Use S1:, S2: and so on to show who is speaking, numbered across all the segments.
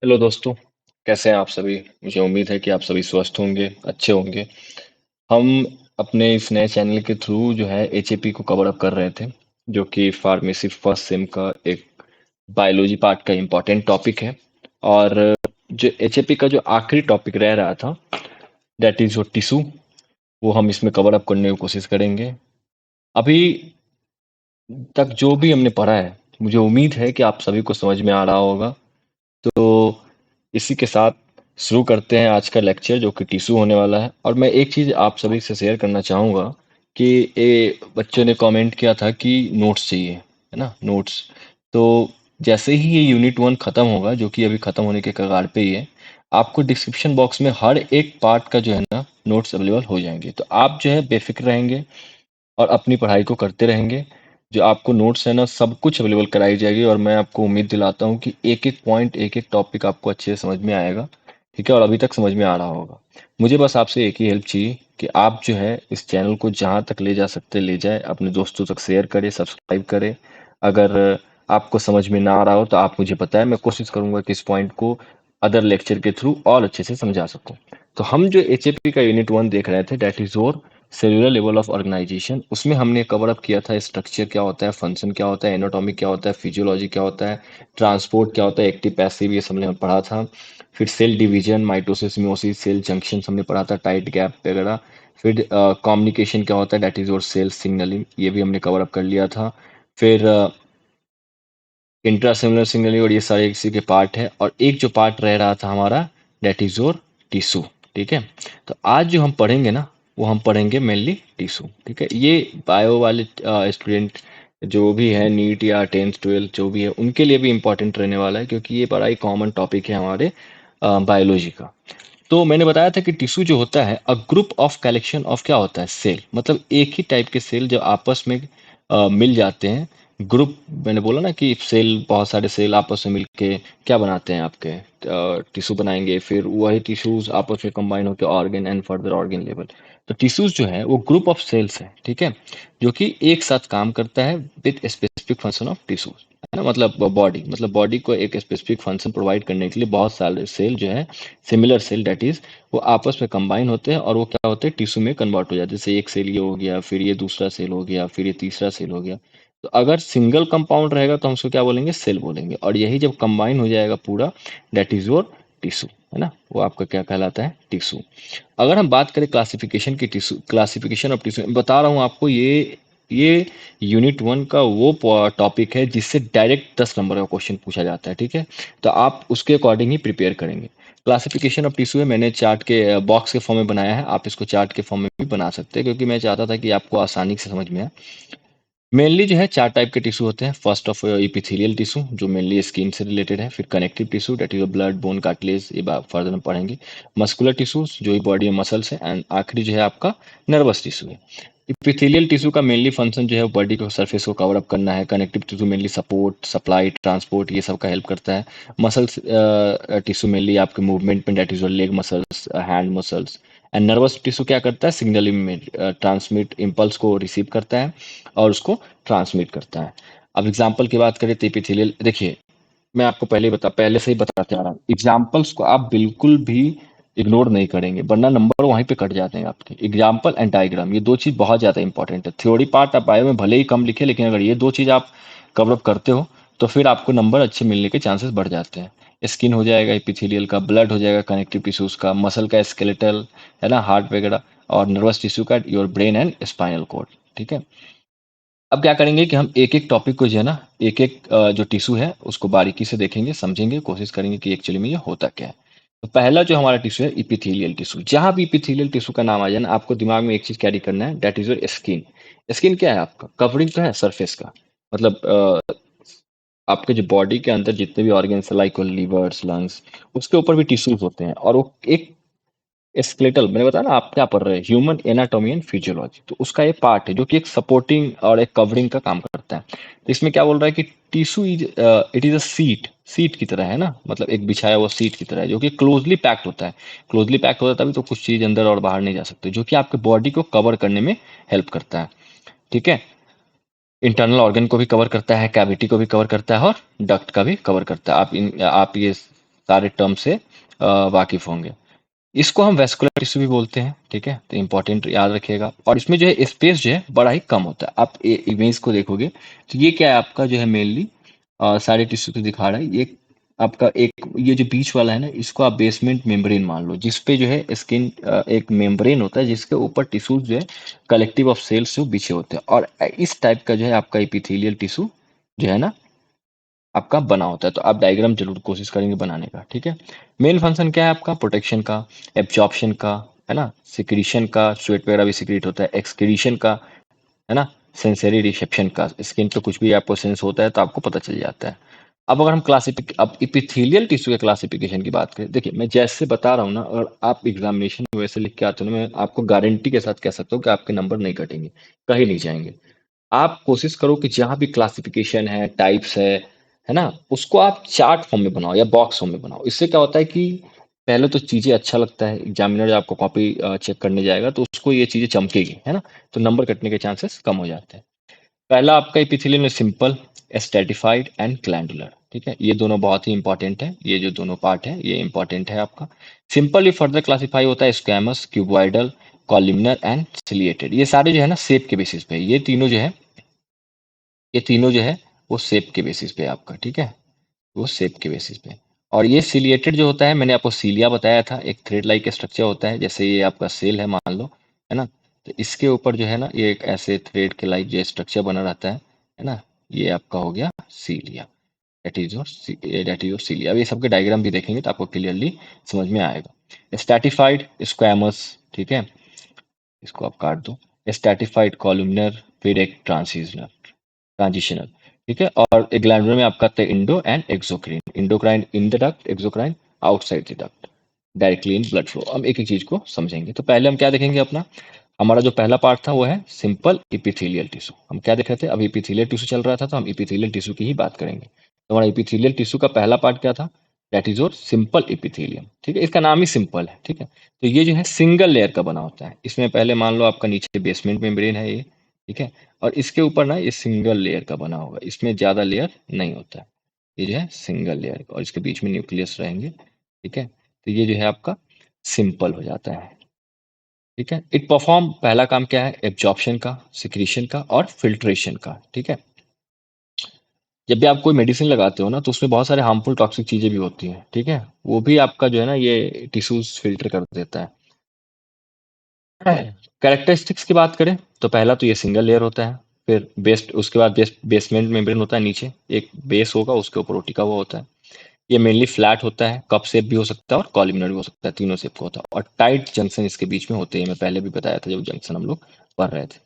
S1: Hello दोस्तों। कैसे हैं आप सभी? मुझे उम्मीद है कि आप सभी स्वस्थ होंगे, अच्छे होंगे। हम अपने इस नए चैनल के थ्रू जो है एचएपी को कवर अप कर रहे थे, जो कि फार्मेसी फर्स्ट सेम का एक बायोलॉजी पार्ट का इम्पोर्टेंट टॉपिक है। और जो एचएपी का जो आखिरी टॉपिक रह रहा था, दैट इज योर टिश्यू, वो हम इसमें कवर अप करने की कोशिश करेंगे। अभी तक जो भी हमने पढ़ा है, मुझे उम्मीद है कि आप सभी को समझ में आ रहा होगा। तो इसी के साथ शुरू करते हैं आज का लेक्चर, जो कि टिश्यू होने वाला है। और मैं एक चीज़ आप सभी से शेयर करना चाहूँगा कि बच्चों ने कमेंट किया था कि नोट्स चाहिए, है ना, नोट्स। तो जैसे ही ये यूनिट 1 ख़त्म होगा, जो कि अभी ख़त्म होने के कगार पे ही है, आपको डिस्क्रिप्शन बॉक्स में हर एक पार्ट का जो है ना नोट्स अवेलेबल हो जाएंगे। तो आप जो है बेफिक्र रहेंगे और अपनी पढ़ाई को करते रहेंगे। जो आपको नोट्स है ना, सब कुछ अवेलेबल कराई जाएगी। और मैं आपको उम्मीद दिलाता हूँ कि एक एक पॉइंट, एक एक टॉपिक आपको अच्छे से समझ में आएगा। ठीक है, और अभी तक समझ में आ रहा होगा। मुझे बस आपसे एक ही हेल्प चाहिए कि आप जो है इस चैनल को जहाँ तक ले जा सकते ले जाए, अपने दोस्तों तक शेयर करें, सब्सक्राइब करें। अगर आपको समझ में ना आ रहा हो तो आप मुझे बताएं, मैं कोशिश करूंगा कि इस पॉइंट को अदर लेक्चर के थ्रू और अच्छे से समझा सकूं। तो हम जो एचएपी का यूनिट 1 देख रहे थे, that is your cellular level of organization. उसमें हमने कवर अप किया था स्ट्रक्चर क्या होता है, फंक्शन क्या होता है, एनाटॉमी क्या होता है, फिजियोलॉजी क्या होता है, ट्रांसपोर्ट क्या होता है, एक्टिव पैसिव, ये सब हमने पढ़ा था। फिर cell division, mitosis, meiosis, cell junction हमने पढ़ा था, टाइट गैप वगैरह। फिर कम्युनिकेशन क्या होता है, that is your cell signaling, ये भी हमने कवर अप कर लिया था। फिर इंट्रासेलुलर सिग्नलिंग, और ये सारे इसी के पार्ट है। और एक जो पार्ट रह रहा था हमारा, दैट इज योर टिश्यू। ठीक है, तो आज जो हम पढ़ेंगे ना, वो हम पढ़ेंगे मेनली टिश्यू। ठीक है, ये बायो वाले स्टूडेंट जो भी है, नीट या 10th 12th जो भी है, उनके लिए भी इम्पोर्टेंट रहने वाला है, क्योंकि ये बड़ा ही कॉमन टॉपिक है हमारे बायोलॉजी का। तो मैंने बताया था कि टिश्यू जो होता है a group of collection of क्या होता है, सेल। मतलब एक ही टाइप के सेल जो आपस में मिल जाते हैं। ग्रुप, मैंने बोला ना कि सेल, बहुत सारे सेल आपस में मिलके क्या बनाते हैं, आपके टिश्यू बनाएंगे। फिर वही टिश्यूज आपस में कंबाइन होकर organ and further organ level. तो टिश्यूज जो है वो ग्रुप ऑफ सेल्स है, ठीक है, जो कि एक साथ काम करता है with specific function of tissues, है ना। मतलब बॉडी को एक स्पेसिफिक फंक्शन प्रोवाइड करने के लिए बहुत सारे सेल जो है, सिमिलर सेल दैट इज, वो आपस में कंबाइन होते हैं और वो क्या होते हैं, टिश्यू में कन्वर्ट हो जाते हैं। जैसे एक सेल ये हो गया, फिर ये दूसरा सेल हो गया, फिर ये तीसरा सेल हो गया। तो अगर सिंगल कंपाउंड रहेगा तो हम उसको क्या बोलेंगे, सेल बोलेंगे। और यही जब कंबाइन हो जाएगा पूरा, दैट इज योर टिश्यू, है ना, वो आपका क्या कहलाता है, टिश्यू। अगर हम बात करें क्लासिफिकेशन की, टिश्यू क्लासिफिकेशन ऑफ टिश्यू, बता रहा हूँ आपको, ये यूनिट 1 का वो टॉपिक है जिससे डायरेक्ट 10 नंबर का क्वेश्चन पूछा जाता है। ठीक है, तो आप उसके अकॉर्डिंग ही प्रिपेयर करेंगे। क्लासिफिकेशन ऑफ टिश्यू है, मैंने चार्ट के बॉक्स के फॉर्म में बनाया है, आप इसको चार्ट के फॉर्म में भी बना सकते हैं, क्योंकि मैं चाहता था कि आपको आसानी से समझ में आए। मेनली जो है 4 टाइप के टिश्यू होते हैं। फर्स्ट ऑफ इपिथेलियल टिश्यू, जो मेनली स्किन से रिलेटेड है। फिर connective tissue, that is blood, bone, cartilage, ये बात फर्दर में पढ़ेंगे। मस्कुलर टिश्यूज, जो बॉडी में मसल्स है। एंड आखिरी जो है आपका नर्वस टिश्यू है। इपिथेलियल टिश्यू का मेनली फंक्शन जो है बॉडी को सरफेस को कवर अप करना है। Connective tissue mainly support, supply, transport, ये सब का हेल्प करता है। मसल्स टिश्यू मेनली आपके मूवमेंट में, that is leg muscles, hand muscles. And nervous tissue क्या करता है, सिग्नलिंग में ट्रांसमिट, इम्पल्स को रिसीव करता है और उसको ट्रांसमिट करता है। अब एग्जाम्पल की बात करें तो एपिथेलियल, देखिए, मैं आपको पहले से ही बताते आ रहा हूँ, एग्जाम्पल्स को आप बिल्कुल भी इग्नोर नहीं करेंगे, वरना नंबर वहीं पे कट जाते हैं आपके। एग्जाम्पल एंड डायग्राम, ये दो चीज बहुत ज्यादा इंपॉर्टेंट है। थ्योरी पार्ट आप बायो में भले ही कम लिखे, लेकिन अगर ये दो चीज आप कवर अप करते हो तो फिर आपको नंबर अच्छे मिलने के चांसेस बढ़ जाते हैं। स्किन हो जाएगा एपिथेलियल का, ब्लड हो जाएगा कनेक्टिव टिश्यूज का, मसल का स्केलेटल, है ना, हार्ट वगैरह, और नर्वस टिश्यू का your brain and spinal cord. ठीक है, अब क्या करेंगे कि हम एक एक टॉपिक को जो है ना, एक एक जो टिश्यू है उसको बारीकी से देखेंगे, समझेंगे, कोशिश करेंगे कि एक्चुअली में ये होता क्या है। तो पहला जो हमारा टिश्यू है, इपिथेलियल टिश्यू। जहां भी इपिथेलियल टिश्यू का नाम आ जाए ना, आपको दिमाग में एक चीज कैरी करना है, that is your skin. Skin क्या है, आपका कवरिंग तो है सरफेस का। मतलब आपके जो बॉडी के अंदर जितने भी ऑर्गन्स, लाइक लीवर्स, लंग्स, उसके ऊपर भी टिश्यूज होते हैं। और वो एक स्केलेटल, मैंने बताया ना, आप क्या पढ़ रहे हैं, ह्यूमन एनाटॉमी एंड फिजियोलॉजी, तो उसका एक पार्ट है जो कि एक सपोर्टिंग और एक कवरिंग का काम करता है। तो इसमें क्या बोल रहा है कि tissue is, it is a seat, seat की तरह है ना, मतलब एक बिछाया हुआ सीट की तरह है, जो कि क्लोजली पैक्ड होता है। क्लोजली पैक्ड होता है तभी तो कुछ चीज अंदर और बाहर नहीं जा सकते, जो कि आपके बॉडी को कवर करने में हेल्प करता है। ठीक है, इंटरनल ऑर्गन को भी कवर करता है, कैविटी को भी कवर करता है, और डक्ट का भी कवर करता है। आप ये सारे टर्म से वाकिफ होंगे। इसको हम वेस्कुलर टिश्यू भी बोलते हैं, ठीक है, तो इंपॉर्टेंट याद रखिएगा। और इसमें जो है स्पेस जो है बड़ा ही कम होता है। आप इमेज को देखोगे तो ये क्या है आपका जो है मेनली सारे टिश्यू को दिखा रहा है। ये आपका एक ये जो बीच वाला है ना, इसको आप बेसमेंट मेम्ब्रेन मान लो, जिसपे जो है स्किन एक मेम्ब्रेन होता है जिसके ऊपर टिश्यूज जो है कलेक्टिव ऑफ सेल्स जो बिछे होते हैं। और इस टाइप का जो है आपका एपिथेलियल टिश्यू जो है ना आपका बना होता है। तो आप डायग्राम जरूर कोशिश करेंगे बनाने का, ठीक है। मेन फंक्शन क्या है आपका? प्रोटेक्शन का, एब्जॉर्प्शन का, है ना, सिक्रीशन का, स्वेट वगैरह भी सिक्रीट होता है, एक्सक्रीशन का, है ना, सेंसरी रिसेप्शन का, स्किन पे कुछ भी आपको सेंस होता है तो आपको पता चल जाता है। अब इपिथेलियल टिश्यू के क्लासिफिकेशन की बात करें, देखिए मैं जैसे बता रहा हूँ ना, अगर आप एग्जामिनेशन में वैसे लिख के आते हो ना, मैं आपको गारंटी के साथ कह सकता हूँ कि आपके नंबर नहीं कटेंगे, कहीं नहीं जाएंगे। आप कोशिश करो कि जहाँ भी क्लासिफिकेशन है, टाइप्स है ना, उसको आप चार्ट फॉर्म में बनाओ या बॉक्स फॉर्म में बनाओ। इससे क्या होता है कि पहले तो चीजें अच्छा लगता है, एग्जामिनर जब आपको कॉपी चेक करने जाएगा तो उसको ये चीजें चमकेगी, है ना, तो नंबर कटने के चांसेस कम हो जाते हैं। पहला आपका एपिथेलियम में सिंपल, स्ट्रेटिफाइड एंड ग्लैंडुलर, ठीक है, ये दोनों बहुत ही इंपॉर्टेंट है। ये जो दोनों पार्ट है ये इंपॉर्टेंट है आपका। सिंपल भी फर्दर क्लासिफाई होता है स्क्वैमस, क्यूबॉइडल, कॉलिमनर एंड सिलिएटेड। ये सारे जो है ना शेप के बेसिस पे, ये तीनों जो है वो शेप के बेसिस पे आपका, ठीक है, वो शेप के बेसिस पे। और ये सिलिएटेड जो होता है, मैंने आपको सीलिया बताया था, एक थ्रेड लाइक स्ट्रक्चर होता है, जैसे ये आपका सेल है मान लो, है ना, तो इसके ऊपर जो है ना ये एक ऐसे थ्रेड के लाइक जो स्ट्रक्चर बना रहता है ना, ये आपका हो गया cilia. That is your cilia. अब ये सबके डायग्राम भी देखेंगे तो आपको क्लियरली समझ में आएगा। स्ट्रैटिफाइड स्क्वैमस, ठीक है, इसको आप काट दो। स्ट्रैटिफाइड कॉलमनर, फिर एक ट्रांजिशनल, ठीक है। और एक ग्लैंडुलर में आपका आता है Indo and exocrine, endocrine in the duct, exocrine outside the duct, directly in blood flow. हम एक एक चीज को समझेंगे। तो पहले हम क्या देखेंगे अपना, हमारा जो पहला पार्ट था वो है सिंपल इपिथेलियल टिश्यू। हम क्या देख रहे थे, अभी इपिथेलियल टिश्यू चल रहा था तो हम इपिथेलियल टिश्यू की ही बात करेंगे। तो हमारा इपिथेलियल टिश्यू का पहला पार्ट क्या था? That is your simple epithelium, ठीक है, इसका नाम ही सिंपल है, ठीक है। तो ये जो है सिंगल लेयर का बना होता है। इसमें पहले मान लो आपका नीचे बेसमेंट मेम्ब्रेन है ये, ठीक है, और इसके ऊपर ना ये सिंगल लेयर का बना होगा, इसमें ज्यादा लेयर नहीं होता है। ये जो है सिंगल लेयर, और इसके बीच में न्यूक्लियस रहेंगे, ठीक है। तो ये जो है आपका सिंपल हो जाता है, ठीक है। इट परफॉर्म, पहला काम क्या है? एब्जॉर्प्शन का, सिक्रीशन का और फिल्ट्रेशन का, ठीक है। जब भी आप कोई मेडिसिन लगाते हो ना तो उसमें बहुत सारे हार्मफुल टॉक्सिक चीजें भी होती हैं, ठीक है, वो भी आपका जो है ना ये टिश्यूज फिल्टर कर देता है। कैरेक्टरिस्टिक्स की बात करें तो पहला तो ये सिंगल लेयर होता है, फिर उसके बाद बेसमेंट मेम्ब्रेन होता है, नीचे एक बेस होगा, उसके ऊपर वो टिका हुआ होता है। ये मेनली फ्लैट होता है, कप शेप भी हो सकता है और कॉलमनर भी हो सकता है, तीनों शेप का होता है। और टाइट जंक्शन इसके बीच में होते हैं, मैं पहले भी बताया था जब जंक्शन हम लोग पढ़ रहे थे।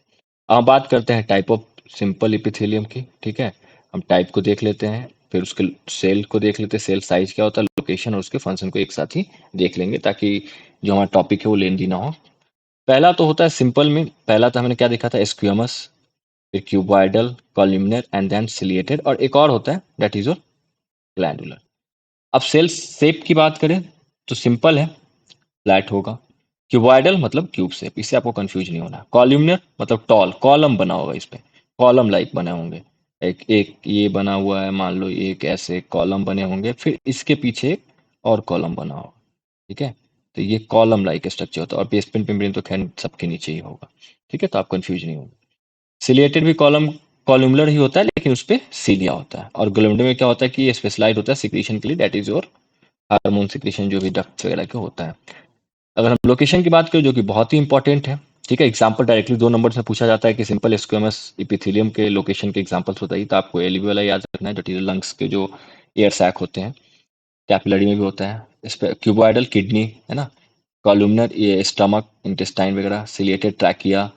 S1: अब बात करते हैं टाइप ऑफ सिंपल इपिथेलियम की, ठीक है। हम टाइप को देख लेते हैं, फिर उसके सेल को देख लेते हैं, सेल साइज क्या होता है, लोकेशन और उसके फंक्शन को एक साथ ही देख लेंगे, ताकि जो हमारा टॉपिक है वो लेंदी ना हो। पहला तो होता है सिंपल में, पहला तो हमने क्या देखा था, स्क्विमस, फिर cuboidal, columnar and then ciliated, और एक और होता है दैट इज योर ग्लैंडुलर। अब सेल शेप की बात करें तो सिंपल है, फ्लैट होगा। क्यूबॉइडल मतलब क्यूब शेप, इससे आपको कंफ्यूज नहीं होना। कॉलमनर मतलब टॉल, कॉलम बना होगा, इस पे कॉलम लाइक बने होंगे, एक एक ये बना हुआ है मान लो, एक ऐसे कॉलम बने होंगे, फिर इसके पीछे एक और कॉलम बना होगा, ठीक है। तो ये कॉलम लाइक स्ट्रक्चर होता है, और बेसमेंट मेम्ब्रेन तो खैर सबके नीचे ही होगा, ठीक है, तो आप कंफ्यूज नहीं होंगे। सिलिएटेड भी कॉलमुलर ही होता है, लेकिन उस पे सीलिया होता है। और ग्लोमेरुलर में क्या होता है कि ये स्पेशलाइज होता है सिक्रीशन के लिए, that is your hormone secretion जो भी डक्ट वगैरह के होता है। अगर हम लोकेशन की बात करें जो कि बहुत ही इंपॉर्टेंट है, ठीक है, एग्जाम्पल डायरेक्टली 2 नंबर में पूछा जाता है कि सिंपल स्क्वेमस इपिथेलियम के लोकेशन के एग्जाम्पल्स बताइए, तो आपको एलवी वाला याद रखना है, दैट इज लंग्स के जो एयर सैक होते हैं, कैपिलरी में भी होता है। इस पे क्यूबॉइडल किडनी, है ना, कॉलुमनर ये स्टमक इंटेस्टाइन वगैरह, सिलिएटेड ट्रैकिया,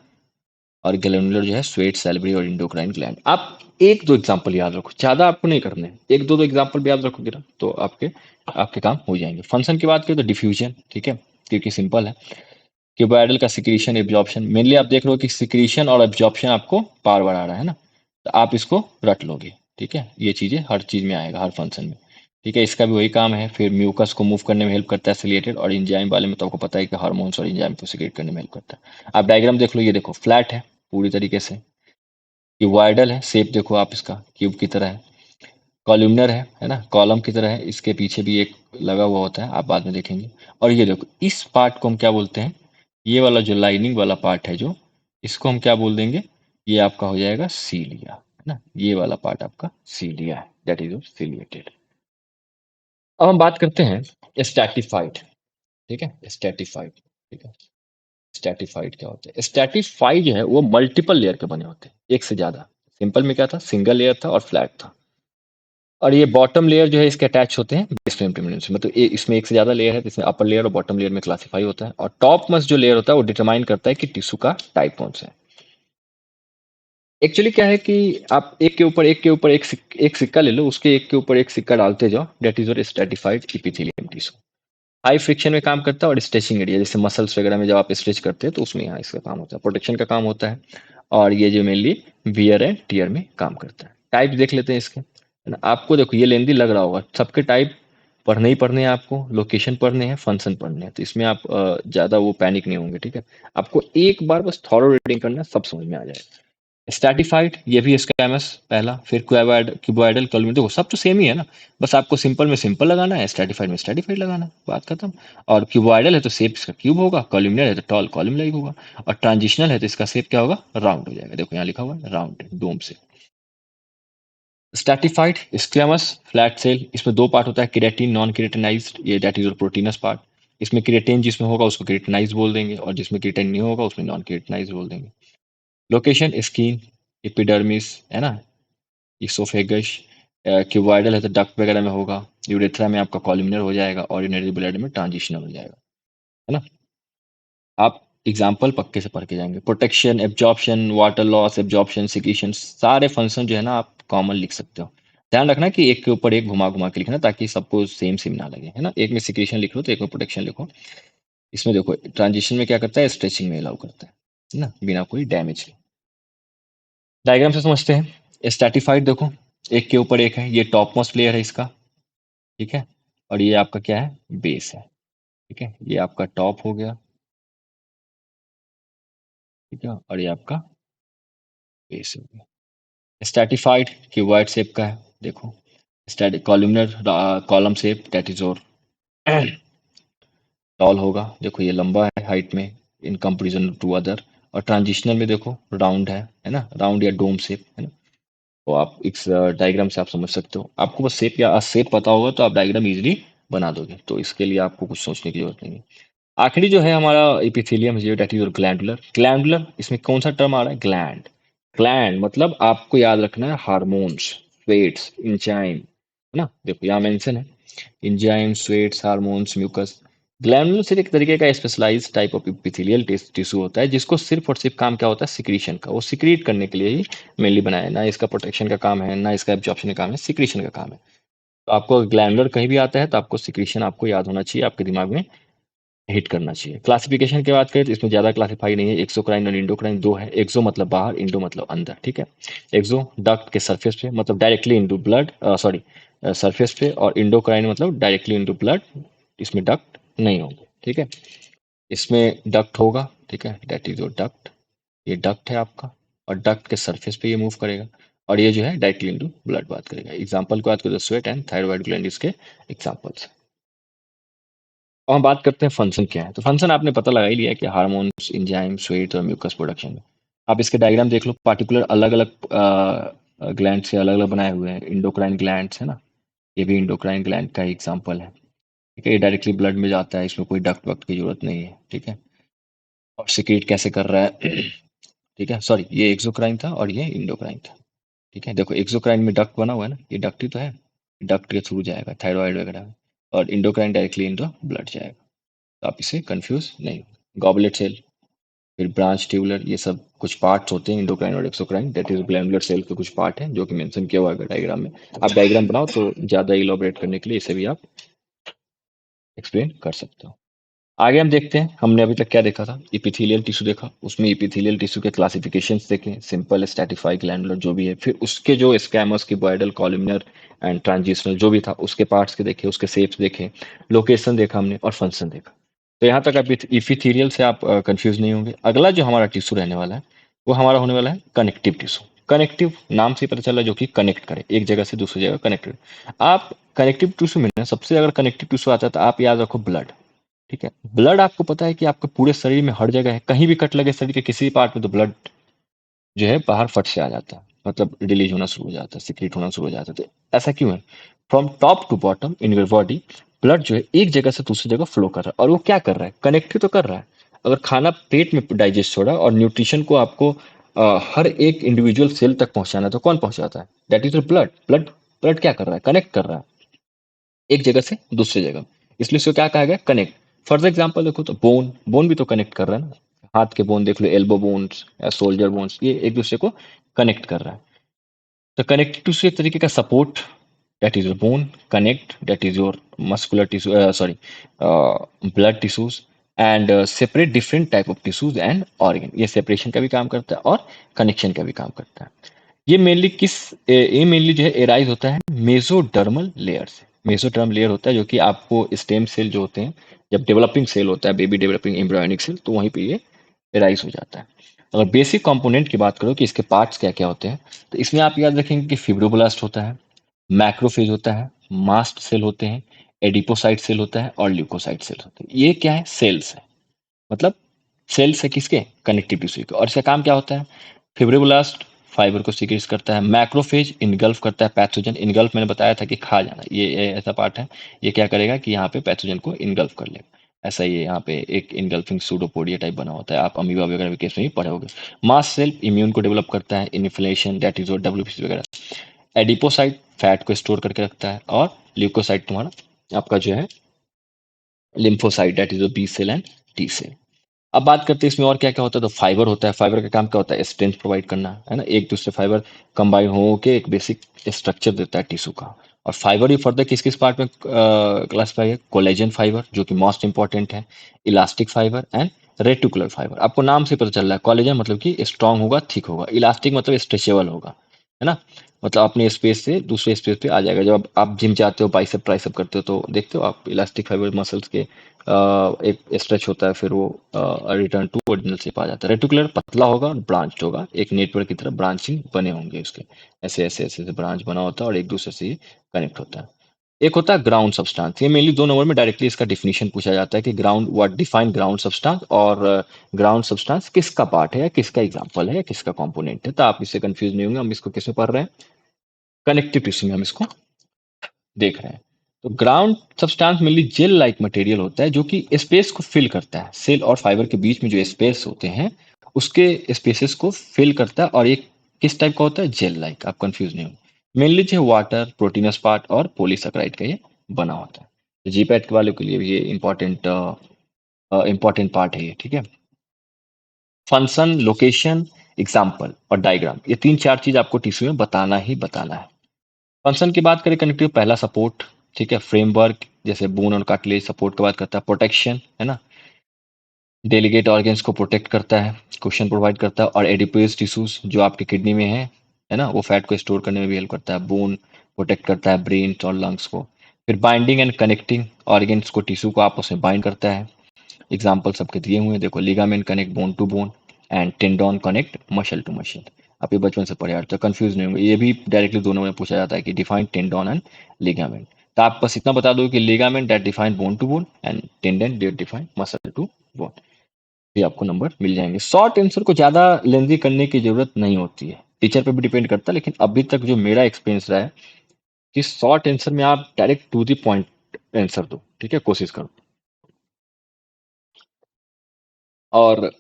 S1: और ग्लैंडुलर जो है स्वेट, सैलिवरी और इंडोक्राइन ग्लैंड। आप एक दो एग्जांपल याद रखो, ज्यादा आपको नहीं करने, एक दो एग्जांपल भी याद रखोगे ना तो आपके आपके काम हो जाएंगे। फंक्शन की बात करें तो डिफ्यूजन, ठीक है, क्योंकि सिंपल है। क्यूबॉइडल का सिक्रीशन, एब्जॉर्प्शन, मेनली आप देख रहे हो कि सिक्रीशन और एब्जॉर्प्शन आपको पार बढ़ा रहा है ना, तो आप इसको रट लोगे, ठीक है, ये चीजें हर चीज में आएगा, हर फंक्शन में, ठीक है, इसका भी वही काम है। फिर म्यूकस को मूव करने में हेल्प करता है सिलिएटेड, और इंजाइम वाले में तो आपको पता है कि हार्मोन्स और इंजाइम को सिक्रेट करने में हेल्प करता है। आप डायग्राम देख लो, ये देखो फ्लैट है पूरी तरीके से, क्यूबॉइडल है, शेप देखो आप इसका क्यूब की तरह है, कॉलमनर है ना, कॉलम की तरह है, इसके पीछे भी एक लगा हुआ होता है, आप बाद में देखेंगे। और ये देखो इस पार्ट को हम क्या बोलते हैं, ये वाला जो लाइनिंग वाला पार्ट है जो, इसको हम क्या बोल देंगे, ये आपका हो जाएगा सीलिया, है ना, ये वाला पार्ट आपका सीलिया है, दैट इज सीलिएटेड। अब हम बात करते हैं स्टैटिफाइड, ठीक है, स्टैटिफाइड, ठीक है। स्टैटिफाइड क्या होता है, स्टैटिफाइड जो है वो मल्टीपल लेयर के बने होते हैं, एक से ज्यादा। सिंपल में क्या था, सिंगल लेयर था और फ्लैट था। और ये बॉटम लेयर जो है इसके अटैच होते हैं बेस फ्रेम टर्मिनल से, मतलब इसमें एक से ज्यादा लेयर है, इसमें अपर लेयर और बॉटम लेयर में क्लासीफाई होता है। और टॉप मोस्ट जो लेयर होता है वो डिटरमाइन करता है कि टिश्यू का टाइप कौन सा है। एक्चुअली क्या है कि आप एक के ऊपर एक के ऊपर एक सिक्का ले लो, उसके एक के ऊपर एक सिक्का डालते जाओ, that is your stratified epithelium tissue. High friction में काम करता है, और स्ट्रेचिंग एरिया जैसे मसल्स वगैरह में जब आप स्ट्रेच करते हैं तो उसमें यहाँ इसका काम होता है, प्रोटेक्शन का काम होता है। और ये जो मेनली वियर एंड टियर में काम करता है। टाइप देख लेते हैं इसके, है ना। आपको देखो ये लेंदी लग रहा होगा, सबके टाइप पढ़ने हैं आपको, लोकेशन पढ़ने हैं, फंक्शन पढ़ने हैं, तो इसमें आप ज़्यादा वो पैनिक नहीं होंगे, ठीक है। आपको एक बार बस थॉरो रीडिंग करना है, सब समझ में आ जाएगा। स्ट्रैटिफाइड ये भी स्कैमस पहला, फिर क्यूबॉइडल कॉलम, देखो सब तो सेम ही है ना, बस आपको सिंपल में सिंपल लगाना है, स्ट्रैटिफाइड में स्ट्रैटिफाइड लगाना है, बात खत्म। और क्यूबॉइडल है तो शेप इसका क्यूब होगा, कॉलमनर है तो टॉल कॉलम लाइक होगा, और ट्रांजिशनल है तो इसका शेप क्या होगा, राउंड हो जाएगा, देखो यहाँ लिखा हुआ है राउंड डोम से। स्ट्रैटिफाइड स्क्वेमस फ्लैट सेल, इसमें दो पार्ट होता है, केराटिन नॉन केरेटिनाइज्ड, ये दैट इज प्रोटीनस पार्ट। इसमें केरेटिन जिसमें होगा उसको केरेटिनाइज बोल देंगे, और जिसमें केरेटिन नहीं होगा उसमें नॉन केरेटिनाइज बोल देंगे। लोकेशन स्किन, एपिडर्मिस, है ना, इसोफेगस, क्यूबॉइडल है तो डक्ट वगैरह में होगा, यूरेथ्रा में आपका कॉलमनर हो जाएगा, और यूरिनरी ब्लैडर में ट्रांजिशनल हो जाएगा, है ना। आप एग्जाम्पल पक्के से पढ़ के जाएंगे, protection, absorption, water loss, absorption, secretion, सारे फंक्शन जो है ना आप कॉमन लिख सकते हो। ध्यान रखना कि एक के ऊपर एक घुमा घुमा के लिखना, ताकि सबको सेम सेम ना लगे, है ना। एक में सिक्रीशन लिख लो तो एक में प्रोटेक्शन लिखो। इसमें देखो ट्रांजिशन में क्या करता है, स्ट्रेचिंग में अलाउ करता है ना, बिना कोई डैमेज के। डायग्राम से समझते हैं, स्टैटिफाइड देखो एक के ऊपर एक है, ये टॉप मोस्ट लेयर है इसका, ठीक है। और ये आपका क्या है, बेस है, ठीक है, ये आपका टॉप हो गया, ठीक है, और ये आपका बेस हो गया। स्ट्रैटिफाइड क्यूबॉइड शेप का है, देखो static columnar column shape, that is और टॉल होगा, देखो ये लंबा है हाइट में इन कंपेरिजन टू अदर। और ट्रांजिशनल में देखो राउंड है ना, राउंड या डोम शेप, है ना। तो आप इस डायग्राम से आप समझ सकते हो, आपको बस शेप या शेप पता होगा तो आप डायग्राम इजीली बना दोगे, तो इसके लिए आपको कुछ सोचने की जरूरत नहीं है। आखिरी जो है हमारा एपिथेलियम है, दैट इज ग्लैंडुलर। ग्लैंडुलर इसमें कौन सा टर्म आ रहा है, ग्लैंड। ग्लैंड मतलब आपको याद रखना है हार्मोन्स, स्वेट्स, इंजाइम, है ना, देखो यहाँ मेंशन है, enzyme, sweats, hormones, mucus. Glandular सिर्फ एक तरीके का specialized type of epithelial tissue होता है, जिसको सिर्फ और सिर्फ काम क्या होता है, सिक्रीशन का, वो सिक्रीट करने के लिए ही मेनली बनाया है, ना इसका प्रोटेक्शन का काम है, ना इसका एब्जॉर्प्शन का काम है, सिक्रीशन का काम है। तो आपको ग्लैंडुलर कहीं भी आता है तो आपको सिक्रीशन आपको याद होना चाहिए, आपके दिमाग में हिट करना चाहिए। क्लासिफिकेशन की बात करें तो इसमें ज़्यादा क्लासिफाई नहीं है, एक्सोक्राइन और इंडोक्राइन दो है। एक्सो मतलब बाहर, इंडो मतलब अंदर, ठीक है। एक्सो डक्ट के सरफेस पे, मतलब directly into blood, sorry surface पे, और इंडोक्राइन मतलब डायरेक्टली इनटू ब्लड, इसमें डक्ट नहीं होंगे, ठीक है। इसमें डक्ट होगा, ठीक है, दैट इज योर डक्ट, ये डक्ट है आपका, और डक्ट के सरफेस पे ये मूव करेगा, और ये जो है डायरेक्टली इनटू ब्लड बात करेगा। एग्जांपल को बात करें तो स्वेट एंड थायराइड ग्लैंड इसके एग्जांपल्स। अब हम बात करते हैं फंक्शन क्या है, तो फंक्शन आपने पता लगा ही लिया कि हार्मोन्स, एंजाइम, स्वेट और म्यूकस प्रोडक्शन। आप इसके डायग्राम देख लो, पार्टिकुलर अलग अलग ग्लैंड से अलग अलग बनाए हुए हैं, इंडोक्राइन ग्लैंड्स है ना, ये भी इंडोक्राइन ग्लैंड का एग्जांपल है, ठीक है। ये डायरेक्टली ब्लड में जाता है, इसमें कोई डक्ट वक्त की जरूरत नहीं है, ठीक है। और सिक्रीट कैसे कर रहा है ठीक है, सॉरी ये एक्सोक्राइन था और ये इंडोक्राइन था, ठीक है। देखो एक्सोक्राइन में डक्ट बना हुआ है ना, ये डक्ट ही तो है, डक्ट के थ्रू जाएगा थायराइड वगैरह में, और इंडोक्राइन डायरेक्टली इनटू ब्लड जाएगा, तो आप इसे कंफ्यूज नहीं। गॉबलेट सेल, फिर ब्रांच ट्यूबुलर, ये सब कुछ पार्ट्स होते हैं इंडोक्राइन और exocrine, that is glandular cell के कुछ पार्ट हैं जो कि मेंशन किया हुआ है डायग्राम में। आप डायग्राम बनाओ तो ज़्यादा इलोबरेट करने के लिए इसे भी आप एक्सप्लेन कर सकते हो। आगे हम देखते हैं, हमने अभी तक क्या देखा था, इपिथेलियल टिश्यू देखा, उसमें इपिथेलियल टिश्यू के क्लासिफिकेशंस देखे, सिंपल, स्ट्रैटिफाइड, ग्लैंडुलर जो भी है, फिर उसके जो स्कैमस की बॉयडल, कॉलमनर एंड ट्रांजिशनल जो भी था उसके पार्ट्स के देखे, उसके शेप्स देखे, लोकेशन देखा हमने, और फंक्शन देखा। तो यहाँ तक आप इपिथेलियल से आप कंफ्यूज नहीं होंगे। अगला जो हमारा टिश्यू रहने वाला है वो हमारा होने वाला है कनेक्टिव टिश्यू। कनेक्टिव नाम से पता चला जो कि कनेक्ट करे, एक जगह से दूसरी जगह कनेक्टेड। आप कनेक्टिव टिश्यू में ना सबसे अगर कनेक्टिव टिश्यू आता है तो आप याद रखो ब्लड। ठीक है, ब्लड आपको पता है कि आपके पूरे शरीर में हर जगह है, कहीं भी कट लगे शरीर के किसी पार्ट में तो ब्लड जो है बाहर फट से आ जाता है, मतलब रिलीज होना शुरू हो जाता है, सिक्रीट होना शुरू हो जाता है। तो ऐसा क्यों है? From top to bottom in your body blood जो है एक जगह से दूसरी जगह फ्लो कर रहा है, और वो क्या कर रहा है? कनेक्ट तो कर रहा है। अगर खाना पेट में डाइजेस्ट हो रहा है और न्यूट्रिशन को आपको हर एक इंडिविजुअल सेल तक पहुंचाना है तो कौन पहुंचाता है? That is blood. Blood blood क्या कर रहा है? कनेक्ट कर रहा है एक जगह से दूसरी जगह, इसलिए इसको क्या कहा गया? कनेक्ट। फॉर एग्जाम्पल देखो तो बोन, बोन भी तो कनेक्ट कर रहा है ना, हाथ के बोन देख लो, एल्बो बोन्स या सोल्जर बोन्स, ये एक दूसरे को कनेक्ट कर रहा है। तो कनेक्टिव टिश्यू एक तरीके का support, that is your bone, connect that is your muscular tissue, sorry blood tissues, and separate different type of tissues and organ. ये सेपरेशन का भी काम करता है और कनेक्शन का भी काम करता है। ये मेनली जो है एराइज होता है मेसोडर्मल लेयर से। मेसोडर्म लेयर होता है जो कि आपको स्टेम सेल जो होते हैं, जब डेवलपिंग सेल होता है, बेबी डेवलपिंग एम्ब्रियोनिक सेल, तो वहीं पे ये एराइज हो जाता है। अगर बेसिक कंपोनेंट की बात करो कि इसके पार्ट्स क्या क्या होते हैं, तो इसमें आप याद रखेंगे कि फिब्रोब्लास्ट होता है, मैक्रोफेज होता है, मास्ट सेल होते हैं, एडिपोसाइट सेल होता है और ल्यूकोसाइट सेल होते हैं। ये क्या है? सेल्स है, मतलब सेल्स है किसके? कनेक्टिव टिश्यू के। और इसका काम क्या होता है? फिब्रोब्लास्ट फाइबर को सीक्रेट करता है, मैक्रोफेज इनगल्फ करता है पैथोजन। इनगल्फ मैंने बताया था कि खा जाना, ये ऐसा पार्ट है, ये क्या करेगा कि यहाँ पे पैथोजन को इनगल्फ कर लेगा। ऐसा ये यहाँ पे एक इनगल्फिंग सूडोपोडिया टाइप बना होता है, आप अमीबा वगैरह के केस में भी पढ़े होगे। मास्ट सेल इम्यून को डेवलप करता है, इन्फ्लेमेशन दैट इज डब्ल्यूबीसी वगैरह। एडिपोसाइट फैट को स्टोर करके रखता है, और ल्यूकोसाइट तुम्हारा आपका जो है lymphocyte that is B cell and T cell. अब बात करते हैं इसमें और क्या क्या होता है। तो फाइबर होता है, फाइबर का काम क्या होता है? स्ट्रेंथ प्रोवाइड करना, है ना, एक दूसरे फाइबर कंबाइन हो के एक बेसिक स्ट्रक्चर देता है टिश्यू का। और फाइबर ही फर्दर किस किस पार्ट में क्लासिफाई है? कोलेजन फाइबर जो कि मोस्ट इंपॉर्टेंट है, elastic fibre and reticular fibre. आपको नाम से पता चल रहा है, कोलेजन मतलब कि स्ट्रांग होगा, थिक होगा, इलास्टिक मतलब स्ट्रेचेबल होगा, है ना, मतलब अपने स्पेस से दूसरे स्पेस पे आ जाएगा। जब आप जिम जाते हो, बाइसेप ट्राइसेप करते हो, तो देखते हो आप इलास्टिक फाइबर मसल्स के एक स्ट्रेच होता है, फिर वो रिटर्न टू ओरिजिनल शेप आ जाता है। रेटिकुलर पतला होगा और ब्रांच होगा, एक नेटवर्क की तरह ब्रांचिंग बने होंगे उसके, ऐसे ऐसे ऐसे ऐसे ब्रांच बना होता है और एक दूसरे से कनेक्ट होता है। एक होता है ग्राउंड सब्सटेंस। ये मेनली 2 नंबर में डायरेक्टली इसका डिफिनीशन पूछा जाता है कि ground, what define ground substance, और ग्राउंड सब्सटेंस किसका पार्ट है या किसका एग्जांपल है या किसका कंपोनेंट है। तो आप इससे कंफ्यूज नहीं होंगे, हम इसको किसमें पढ़ रहे हैं? कनेक्टिव टिश्यू में हम इसको देख रहे हैं। तो ground substance mainly gel like material होता है जो कि स्पेस को फिल करता है, सेल और फाइबर के बीच में जो स्पेस होते हैं उसके स्पेसेस को फिल करता है, और ये किस टाइप का होता है? Gel like. आप कंफ्यूज नहीं हो। मेनली जो वाटर, प्रोटीनस पार्ट और पॉलीसेकेराइड का ये बना होता है। तो जीपैट के वालों के लिए भी ये इंपॉर्टेंट इंपॉर्टेंट पार्ट है ये, ठीक है। फंक्शन, लोकेशन, एग्जाम्पल और डायग्राम, ये 3 4 चीज आपको टिश्यू में बताना ही बताना है। फंक्शन की बात करें, कनेक्टिव पहला सपोर्ट, ठीक है, फ्रेमवर्क जैसे बोन और कार्टिलेज सपोर्ट की बात करता है, प्रोटेक्शन, है ना, डेलीगेट ऑर्गन्स को प्रोटेक्ट करता है, क्वेश्चन प्रोवाइड करता है, और एडिपोज टिश्यूज जो आपके किडनी में है ना, वो फैट को स्टोर करने में भी हेल्प करता है, बोन प्रोटेक्ट करता है ब्रेन और लंग्स को। फिर बाइंडिंग एंड कनेक्टिंग ऑर्गन्स को, टिश्यू को आपस में बाइंड करता है। एग्जाम्पल सबके दिए हुए हैं, देखो, ligament connect bone to bone and tendon connect muscle to muscle. आप ये बचपन से पढ़े, तो कंफ्यूज नहीं होंगे, ये भी डायरेक्टली दोनों में पूछा जाता है कि डिफाइन टेंडोन एंड लिगामेंट। तो आप बस इतना बता दो कि ligament that define bone to bone and tendon that define muscle to bone, ये आपको नंबर मिल जाएंगे। शॉर्ट आंसर को ज्यादा लेंथी करने की जरूरत नहीं होती है, टीचर पे भी डिपेंड करता है, लेकिन अभी तक जो मेरा एक्सपीरियंस रहा है कि शॉर्ट आंसर में आप direct to the point answer दो, ठीक है, कोशिश करो। और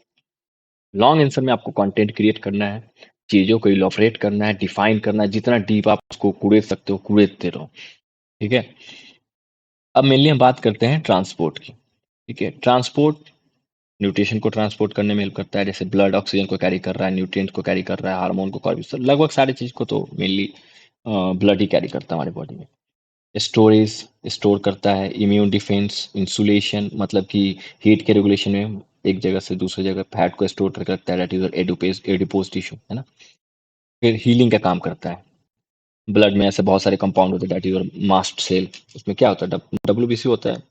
S1: लॉन्ग आंसर में आपको कंटेंट क्रिएट करना है, चीजों को इलॉबरेट करना है, डिफाइन करना है, जितना डीप आप उसको कुड़ेद सकते हो कुड़ेदते रहो, ठीक है। अब मेनली हम बात करते हैं ट्रांसपोर्ट की, ठीक है। ट्रांसपोर्ट न्यूट्रिशन को ट्रांसपोर्ट करने में हेल्प करता है, जैसे ब्लड ऑक्सीजन को कैरी कर रहा है, न्यूट्रिएंट को कैरी कर रहा है, हार्मोन को कैरी, लगभग सारी चीज को तो मेनली ब्लड ही कैरी करता है हमारे बॉडी में। स्टोरेज, स्टोर करता है, इम्यून डिफेंस, इंसुलेशन मतलब कि हीट के रेगुलेशन में एक जगह से दूसरी जगह फैट को स्टोर करके रखता है, दैट इज एडिपोज टिश्यू, है ना। फिर हीलिंग का काम करता है, ब्लड में ऐसे बहुत सारे कंपाउंड होते हैं, दैट इज मास्ट सेल, उसमें क्या होता है? डब्ल्यूबीसी होता है,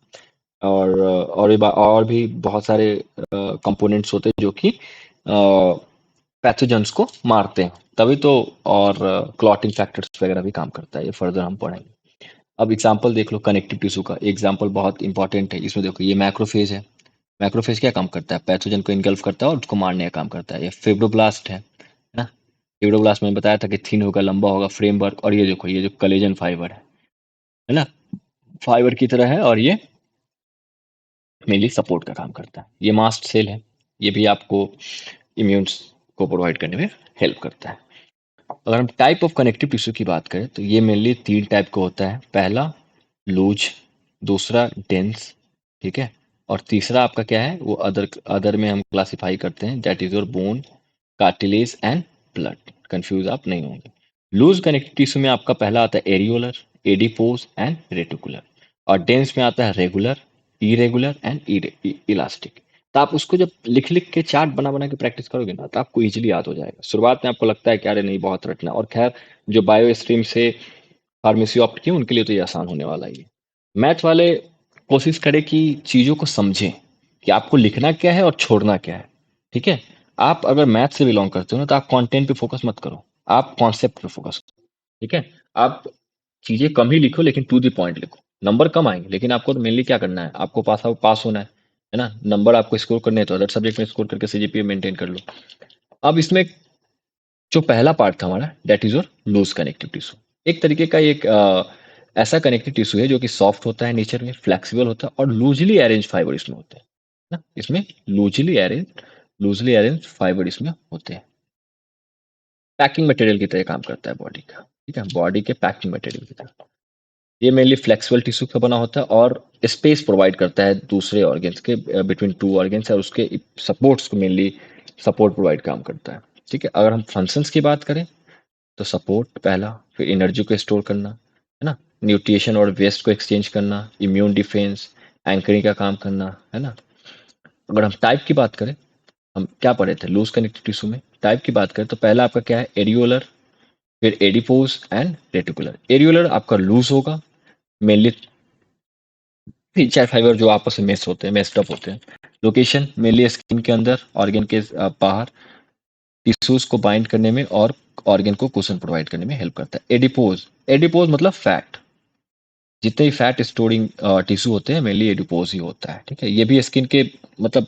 S1: और भी बहुत सारे कंपोनेंट्स होते हैं जो कि पैथोजेंस को मारते हैं तभी तो। और क्लॉटिंग फैक्टर्स वगैरह भी काम करता है, ये फर्दर हम पढ़ेंगे। अब एग्जांपल देख लो कनेक्टिव टिश्यू का, एग्जांपल बहुत इंपॉर्टेंट है। इसमें देखो ये मैक्रोफेज है। मैक्रोफेज क्या काम करता है? पैथोजन को इनगल्फ करता है और उसको मारने का काम करता है। ये फिब्रोब्लास्ट है ना। फिब्रोब्लास्ट मैंने बताया था कि थिन होगा, लंबा होगा, फ्रेमवर्क। और ये देखो ये जो कोलेजन फाइबर है ना, फाइबर की तरह है, और ये मेनली सपोर्ट का काम करता है। ये मास्ट सेल है, ये भी आपको इम्यून्स को प्रोवाइड करने में हेल्प करता है। अगर हम टाइप ऑफ कनेक्टिव टिश्यू की बात करें तो ये मेनली 3 टाइप का होता है। पहला लूज, दूसरा डेंस, ठीक है, और तीसरा आपका क्या है वो अदर। अदर में हम क्लासिफाई करते हैं, that is your bone, cartilage and blood. Confuse आप नहीं होंगे। लूज कनेक्टिव टिश्यू में आपका पहला आता है एरियोलर, एडिपोज एंड रेटिकुलर। और डेंस में आता है रेगुलर, इरेगुलर एंड इलास्टिक। तो आप उसको जब लिख लिख के चार्ट बना बना के प्रैक्टिस करोगे ना तो आपको इजीली याद हो जाएगा। शुरुआत में आपको लगता है कि अरे नहीं बहुत रटना, और खैर जो बायो स्ट्रीम से फार्मेसी ऑप्ट की उनके लिए तो ये आसान होने वाला ही है। मैथ वाले कोशिश करें कि चीज़ों को समझें कि आपको लिखना क्या है और छोड़ना क्या है। ठीक है, आप अगर मैथ से बिलोंग करते हो ना तो आप कंटेंट पे फोकस मत करो, आप कॉन्सेप्ट पे फोकस करो। ठीक है, आप चीज़ें कम ही लिखो लेकिन टू द पॉइंट लिखो। नंबर कम आएंगे लेकिन आपको तो मेनली क्या करना है, आपको पास होना है ना। नंबर आपको स्कोर करने हैं तो अदर सब्जेक्ट में स्कोर करके सीजीपीए मेंटेन कर लो। अब इसमें जो पहला पार्ट था हमारा, that is your loose connective tissue. एक तरीके का एक ऐसा कनेक्टिव टिश्यू है जो कि सॉफ्ट होता है, नेचर में फ्लेक्सिबल होता है, और लूजली अरेंज फाइबर इसमें होते हैं ना। इसमें लूजली अरेंज फाइबर इसमें होते हैं। पैकिंग मटेरियल की तरह काम करता है बॉडी का। ठीक है, बॉडी के पैकिंग मटेरियल की तरह। ये मेनली फ्लेक्सिबल टिश्यू का बना होता है और स्पेस प्रोवाइड करता है दूसरे ऑर्गेन्स के बिटवीन टू ऑर्गेन्स, और उसके सपोर्ट्स को मेनली सपोर्ट प्रोवाइड काम करता है। ठीक है, अगर हम फंक्शंस की बात करें तो सपोर्ट पहला, फिर एनर्जी को स्टोर करना है ना, न्यूट्रिशन और वेस्ट को एक्सचेंज करना, इम्यून डिफेंस, एंकरिंग का काम करना है ना। अगर हम टाइप की बात करें, हम क्या पढ़े थे लूज कनेक्टिव टिश्यू में, टाइप की बात करें तो पहला आपका क्या है एरियोलर, फिर एडिपोज एंड रेटिकुलर। एरियोलर आपका लूज होगा, मेनली तीन चार फाइबर जो आपस में मेस होते हैं, मेस्ड अप होते हैं। लोकेशन मेनली स्किन के अंदर, ऑर्गन के बाहर, टिश्यूज को बाइंड करने में और ऑर्गन को कुशन प्रोवाइड करने में हेल्प करता है। एडिपोज, एडिपोज मतलब फैट। जितने भी फैट स्टोरिंग टिश्यू होते हैं मेनली एडिपोज ही होता है। ठीक है, ये भी स्किन के मतलब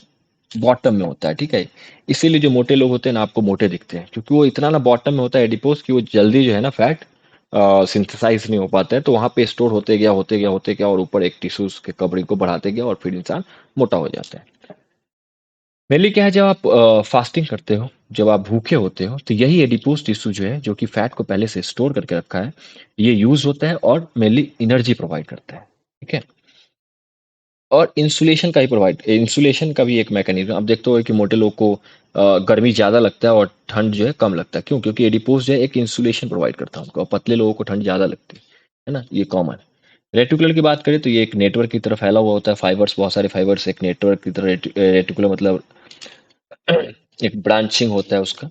S1: बॉटम में होता है। ठीक है, इसीलिए जो मोटे लोग होते हैं ना आपको मोटे दिखते हैं, क्योंकि वो इतना ना बॉटम में होता है एडिपोज कि वो जल्दी जो है ना फैट सिंथेसाइज नहीं हो पाता है, तो वहां पे स्टोर होते गया और ऊपर एक टिश्यूज के कवरिंग को बढ़ाते गया और फिर इंसान मोटा हो जाता है। मेनली क्या है, जब आप फास्टिंग करते हो, जब आप भूखे होते हो, तो यही एडिपोज टिश्यू जो है जो कि फैट को पहले से स्टोर करके रखा है, ये यूज होता है और मेनली एनर्जी प्रोवाइड करता है। ठीक है, और इंसुलेशन का भी एक मैकेनिज्म आप देखते हो कि मोटे लोग को गर्मी ज्यादा लगता है और ठंड जो है कम लगता है। क्यों? क्योंकि एडिपोज जो है एक इंसुलेशन प्रोवाइड करता है उनको, और पतले लोगों को ठंड ज्यादा लगती है ना, ये कॉमन। रेटिकुलर की बात करें तो ये एक नेटवर्क की तरह फैला हुआ होता है, फाइबर्स, बहुत सारे फाइबर्स एक नेटवर्क की तरह। रेटिकुलर मतलब एक ब्रांचिंग होता है उसका,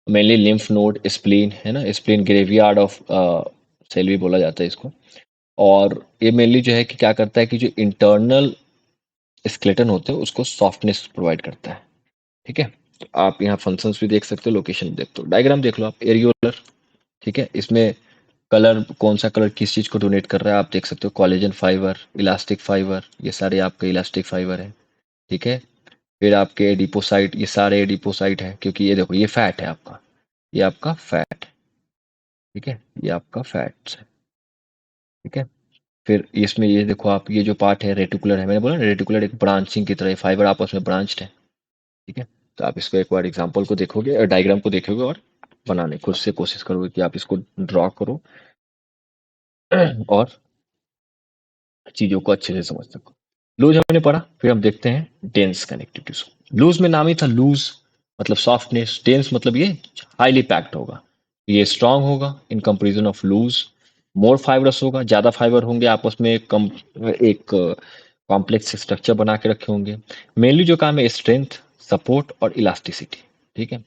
S1: मेनली लिम्फ नोड, स्प्लीन है ना, स्प्लीन ग्रेवयार्ड ऑफ सेल भी बोला जाता है इसको। और ये मेनली जो है कि क्या करता है कि जो इंटरनल स्केलेटन होते हैं उसको सॉफ्टनेस प्रोवाइड करता है। ठीक है, तो आप यहाँ फंक्शंस भी देख सकते हो, लोकेशन भी देखते हो, डायग्राम देख लो आप। एरियोलर, ठीक है, इसमें कलर, कौन सा कलर किस चीज को डोनेट कर रहा है आप देख सकते हो। कोलेजन फाइबर, इलास्टिक फाइबर, ये सारे आपके इलास्टिक फाइबर है। ठीक है, फिर आपके एडिपोसाइट, ये सारे एडिपोसाइट है, क्योंकि ये देखो ये फैट है आपका, ये आपका फैट। ठीक है, ये आपका फैट है। ठीक है, फिर इसमें ये देखो आप, ये जो पार्ट है रेटिकुलर है, मैंने बोला रेटिकुलर एक ब्रांचिंग की तरह, फाइबर आपस में ब्रांच्ड है। ठीक है, तो आप इसको एक बार एग्जांपल को देखोगे और डायग्राम को देखोगे और बनाने खुद से कोशिश करोगे कि आप इसको ड्रॉ करो और चीजों को अच्छे से समझ सको। लूज हमने पढ़ा, फिर हम देखते हैं डेंस कनेक्टिव टिश्यू। लूज में नाम ही था लूज, मतलब सॉफ्टनेस। डेंस मतलब ये हाईली पैक्ड होगा, ये स्ट्रांग होगा in comparison of loose. More fibrous होगा, ज्यादा फाइबर होंगे आपस में, कम एक कॉम्प्लेक्स स्ट्रक्चर बना के रखे होंगे। मेनली जो काम है स्ट्रेंथ, सपोर्ट और इलास्टिसिटी। ठीक है,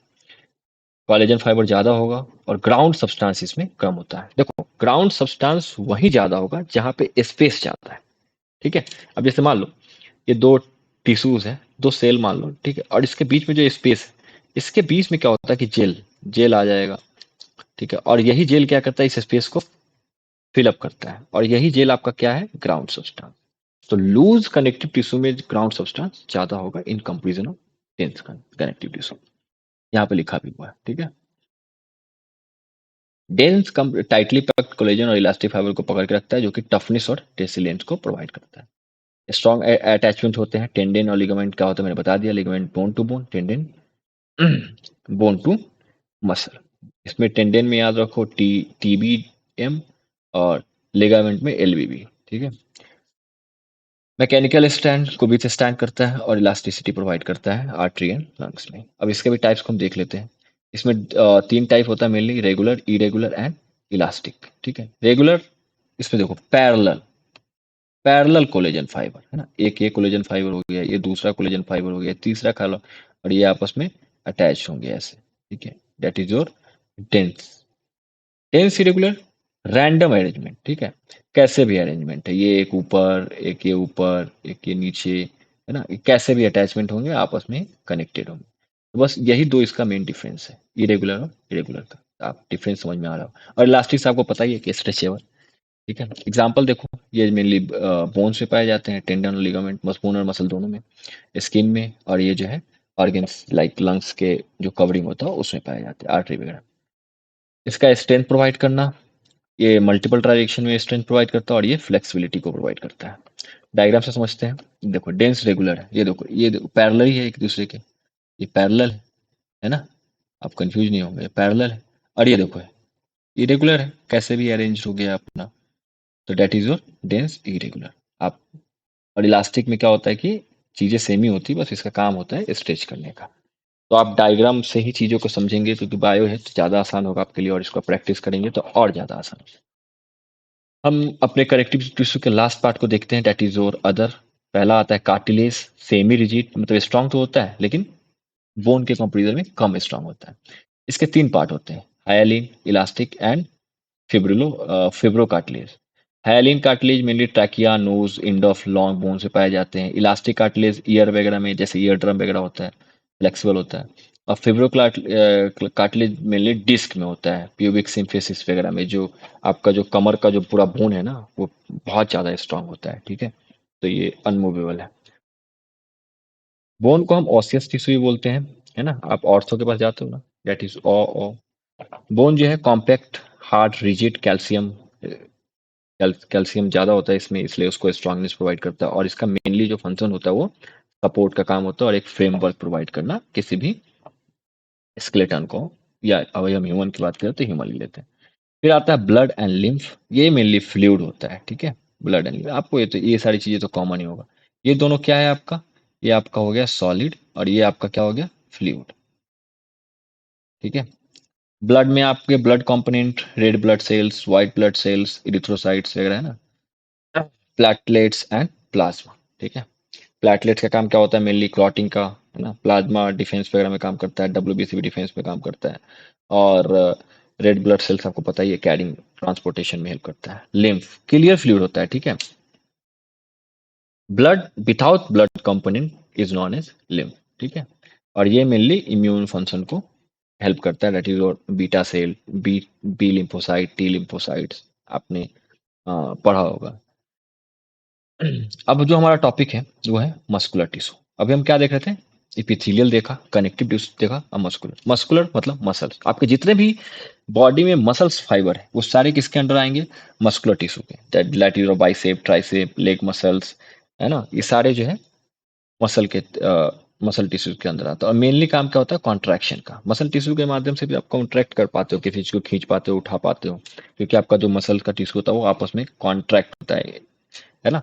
S1: कोलेजन फाइबर ज्यादा होगा और ग्राउंड सब्सटेंस इसमें कम होता है। देखो ग्राउंड सब्सटेंस वही ज्यादा होगा जहां पे स्पेस ज्यादा है। ठीक है, अब जैसे मान लो ये दो टिश्यूज है, दो सेल मान लो, ठीक है, और इसके बीच में जो स्पेस है, इसके बीच में क्या होता है कि जेल जेल आ जाएगा, ठीक है, और यही जेल क्या करता है, इस स्पेस को फिल अप करता है, और यही जेल आपका क्या है, ग्राउंड सब्सटेंस। तो लूज कनेक्टिव टिश्यू में ग्राउंड सब्सटेंस ज्यादा होगा in comparison of dense connective tissue. यहाँ पे लिखा भी हुआ है, ठीक है। डेंस टाइटली पैक्ड कोलेजन और इलास्टिक फाइबर को पकड़ के रखता है, जो कि टफनेस और रेसिलियंस को प्रोवाइड करता है। स्ट्रॉन्ग अटैचमेंट होते हैं, टेंडन और लिगामेंट क्या होता है मैंने बता दिया, ligament bone to bone, tendon bone to muscle. इसमें टेंडन में याद रखो टीबीएम, और लिगामेंट में एलबीबी, ठीक है। मैकेनिकल स्टैंड को भी स्टैंड करता है और इलास्टिसिटी प्रोवाइड करता है आर्टरी एंड लंग्स में। अब इसके भी टाइप्स को हम देख लेते हैं। इसमें तीन टाइप होता है mainly, regular, irregular and elastic, ठीक है। रेगुलर, इसमें देखो पैरेलल, पैरेलल कोलेजन फाइबर है ना, एक ये कोलेजन फाइबर हो गया, ये दूसरा कोलेजन फाइबर हो गया, तीसरा खालो, और ये आपस में अटैच होंगे ऐसे, ठीक है। That is your dense. Dense irregular, random arrangement, ठीक है, कैसे भी अरेंजमेंट है, ये एक ऊपर, एक ये ऊपर, एक ये नीचे, है ना, ये कैसे भी अटैचमेंट होंगे, आपस में कनेक्टेड होंगे। तो बस यही दो इसका मेन डिफरेंस है, इरेगुलर और इरेगुलर का। आप डिफरेंस समझ में आ रहा हो। और इलास्टिक आपको पता ही है कि स्ट्रेचेबल, ठीक है। एग्जाम्पल देखो, ये मेनली बोन्स में पाए जाते हैं, टेंडन और लिगामेंट, बोन और मसल दोनों में, स्किन में, और ये जो है ऑर्गन्स लाइक लंग्स के जो कवरिंग होता है उसमें पाए जाते हैं, आर्टरी वगैरह। इसका स्ट्रेंथ प्रोवाइड करना, ये मल्टीपल डायरेक्शन में स्ट्रेंथ प्रोवाइड करता है, और ये फ्लेक्सिबिलिटी को प्रोवाइड करता है। डायग्राम से समझते हैं। देखो डेंस रेगुलर है, ये देखो, ये पैरेलल ही है एक दूसरे के, ये पैरेलल है ना, आप कंफ्यूज नहीं होंगे, पैरेलल है। और ये देखो इरेगुलर है, कैसे भी अरेंज हो गया अपना, तो that is your dense irregular. आप, और इलास्टिक में क्या होता है कि चीजें सेम ही होती है, बस इसका काम होता है स्ट्रेच करने का। तो आप डायग्राम से ही चीजों को समझेंगे, क्योंकि बायो है तो ज्यादा आसान होगा आपके लिए, और इसको प्रैक्टिस करेंगे तो और ज्यादा आसान होगा। हम अपने करेक्टिव टिश्यू के लास्ट पार्ट को देखते हैं, डेट इज योर अदर। पहला आता है कार्टिलेज, सेमी रिजिड, मतलब स्ट्रांग तो होता है लेकिन बोन के कंपेरिजन में कम स्ट्रांग होता है। इसके तीन पार्ट होते हैं, hyaline, elastic and fibro cartilage. Hyaline cartilage mainly trachea, nose, end of long bone से पाए जाते हैं। इलास्टिक कार्टिलेज ईयर वगैरह में, जैसे ईयर ड्रम वगैरह होता है, फ्लेक्सिबल होता है। और फिब्रो कार्टिलेज मेनली डिस्क में होता है, प्यूबिक सिम्फिसिस वगैरह में, जो आपका जो कमर का जो पूरा बोन है ना, वो बहुत ज्यादा स्ट्रांग होता है, ठीक है। तो ये अनमूवेबल है। बोन को हम ऑसियस टिश्यू भी बोलते हैं, है ना, आप ऑर्थो के पास जाते हो ना, दैट इज ओ। बोन जो है कॉम्पैक्ट, हार्ड, रिजिड, कैल्शियम ज़्यादा होता है इसमें, इसलिए उसको स्ट्रांगनेस प्रोवाइड करता है। और इसका मेनली जो फंक्शन होता है वो सपोर्ट का काम होता है, और एक फ्रेमवर्क प्रोवाइड करना किसी भी स्केलेटन को, या अगर हम ह्यूमन की बात करें तो ह्यूमन ले लेते हैं। फिर आता है ब्लड एंड लिम्फ, ये मेनली फ्लूइड होता है, ठीक है। ब्लड एंड लिम्फ आपको ये सारी चीजें तो कॉमन ही होगा। ये दोनों क्या है आपका, ये आपका हो गया सॉलिड, और ये आपका क्या हो गया, फ्लूइड, ठीक है। ब्लड में आपके blood component, red blood cells, white blood cells, erythrocytes वगैरह है ना, प्लेटलेट्स एंड प्लाज्मा, ठीक है। प्लेटलेट्स का काम क्या होता है, मेनली क्लॉटिंग का, है ना। प्लाज्मा डिफेंस वगैरह में काम करता है, डब्ल्यूबीसी भी डिफेंस में काम करता है। और रेड ब्लड सेल्स आपको पता ही है, कैरिंग ट्रांसपोर्टेशन में हेल्प करता है। लिम्फ क्लियर फ्लूइड होता है, ठीक है। Blood without blood component is known as lymph, ठीक है। और ये मेनली इम्यून फंक्शन को हेल्प करता है, दैट इज और beta cell, B lymphocyte, T lymphocytes, आपने पढ़ा होगा। अब जो हमारा टॉपिक है वो है मस्कुलर टिश्यू। अभी हम क्या देख रहे थे, इपिथेलियल देखा, कनेक्टिव टिश्यू देखा, अब मस्कुलर। मस्कुलर मतलब मसल्स, आपके जितने भी बॉडी में मसल्स फाइबर है वो सारे किसके अंडर आएंगे, मस्कुलर टिश्यू के। लैटिरो, बाइसेप, ट्राइसेप, लेग मसल्स, है ना, ये सारे जो है मसल के मसल टिश्यू के अंदर आता है। और मेनली काम क्या होता है, कॉन्ट्रैक्शन का। मसल टिश्यू के माध्यम से भी आप कॉन्ट्रैक्ट कर पाते हो, किसी चीज को खींच पाते हो, उठा पाते हो, क्योंकि आपका जो मसल का टिश्यू होता है वो आपस में कॉन्ट्रैक्ट होता है ना।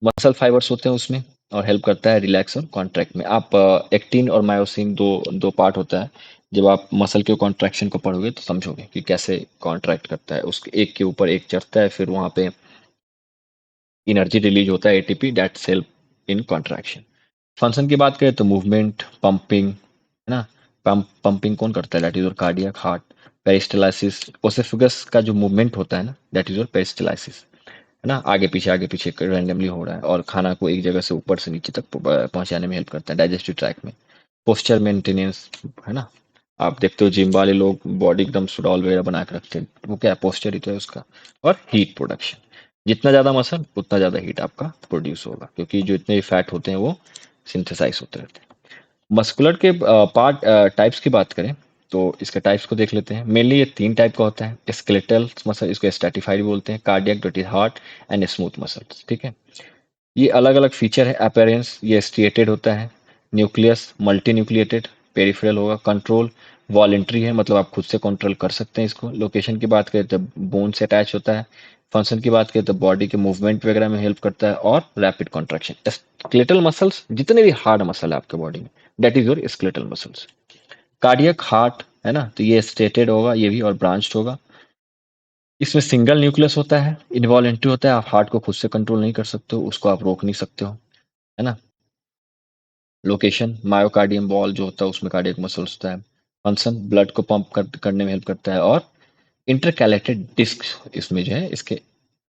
S1: मसल फाइबर्स होते हैं उसमें, और हेल्प करता है रिलैक्स और कॉन्ट्रैक्ट में। आप एक्टिन और मायोसिन दो दो पार्ट होता है। जब आप मसल के कॉन्ट्रैक्शन को पढ़ोगे तो समझोगे कि कैसे कॉन्ट्रैक्ट करता है, उसके एक के ऊपर एक चढ़ता है, फिर वहां पे एनर्जी रिलीज होता है, ATP, that help in contraction. Function की बात करें तो मूवमेंट, पंपिंग, है ना। पंपिंग कौन करता है, that is your cardiac heart. Peristalsis, oesophagus का जो मूवमेंट होता है ना, दैट इज योर पेरिस्टलाइसिस, है ना, आगे पीछे रैंडमली हो रहा है, और खाना को एक जगह से ऊपर से नीचे तक पहुंचाने में हेल्प करता है, डाइजेस्टिव ट्रैक में। पोस्चर मेंटेनेंस, है ना। आप देखते हो जिम वाले लोग बॉडी एकदम सुडौल वगैरह बना के रखते हैं, वो क्या है, पोस्चर ही तो है उसका। और हीट प्रोडक्शन, जितना ज़्यादा मसल उतना ज़्यादा हीट आपका प्रोड्यूस होगा, क्योंकि जो इतने फैट होते हैं वो सिंथेसाइज होते रहते हैं। मस्कुलर के पार्ट टाइप्स की बात करें तो इसके टाइप्स को देख लेते हैं। मेनली ये 3 टाइप का होता है। स्केलेटल मसल, इसको स्ट्रैटिफाइड बोलते हैं, कार्डियक जो हार्ट, एंड स्मूथ मसल्स, ठीक है। ये अलग अलग फीचर है। अपीयरेंस, ये स्ट्रिएटेड होता है। न्यूक्लियस मल्टी न्यूक्लिएटेड, पेरिफेरल होगा। कंट्रोल वॉलेंट्री है, मतलब आप खुद से कंट्रोल कर सकते हैं इसको। लोकेशन की बात करें तो बोन से अटैच होता है। फंक्शन की बात करें तो बॉडी के मूवमेंट वगैरह में हेल्प करता है। और रैपिड कॉन्ट्रैक्शन। स्केलेटल मसल्स, जितने भी हार्ड मसल है आपके बॉडी में, that is your skeletal muscles. Cardiac heart है ना, तो ये स्टेटेड होगा ये भी, और ब्रांच्ड होगा। इसमें सिंगल न्यूक्लियस होता है, इनवॉलेंट्री होता है, आप हार्ट को खुद से कंट्रोल नहीं कर सकते हो, उसको आप रोक नहीं सकते हो, है ना। लोकेशन मायोकार्डियम बॉल जो होता है उसमें कार्डियक मसल्स होता है। फंक्शन ब्लड को करने में हेल्प करता है। और इंटरकैलेटेड डिस्क इसमें जो है, इसके